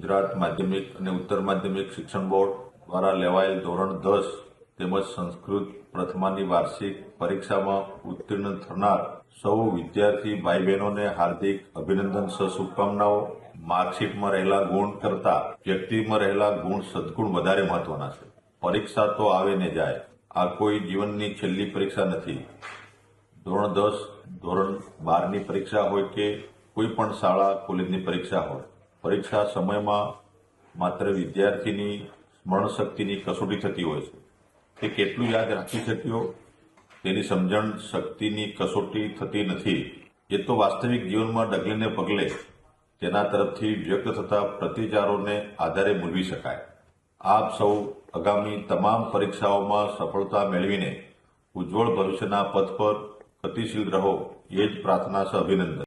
ગુજરાત માધ્યમિક અને ઉત્તર માધ્યમિક શિક્ષણ બોર્ડ દ્વારા લેવાયેલ ધોરણ 10 તેમજ સંસ્કૃત પ્રથમાની વાર્ષિક પરીક્ષામાં ઉત્તીર્ણ થનાર સૌ વિદ્યાર્થી ભાઈ બહેનોને હાર્દિક અભિનંદન શુભકામનાઓ। માર્કશીટમાં રહેલા ગુણ કરતા વ્યક્તિમાં રહેલા ગુણ સદગુણ વધારે મહત્વના છે। પરીક્ષા તો આવે ને જાય, આ કોઈ જીવનની છેલ્લી પરીક્ષા નથી। ધોરણ 10 ધોરણ 12ની પરીક્ષા હોય કે કોઈ પણ શાળા કોલેજની પરીક્ષા હોય, પરીક્ષા સમયમાં માત્ર વિદ્યાર્થીની સ્મરણ શક્તિની કસોટી થતી હોય છે। તે કેટલું યાદ રાખી શક્યો તેની સમજણ શક્તિની કસોટી થતી નથી। એ તો વાસ્તવિક જીવનમાં ડગલે ને પગલે તેના તરફથી વ્યક્ત થતા પ્રતિચારોને આધારે મૂલવી શકાય। આપ સૌ આગામી તમામ પરીક્ષાઓમાં સફળતા મેળવીને ઉજ્જવળ ભવિષ્યના પથ પર ગતિશીલ રહો, એ જ પ્રાર્થના છે। અભિનંદન।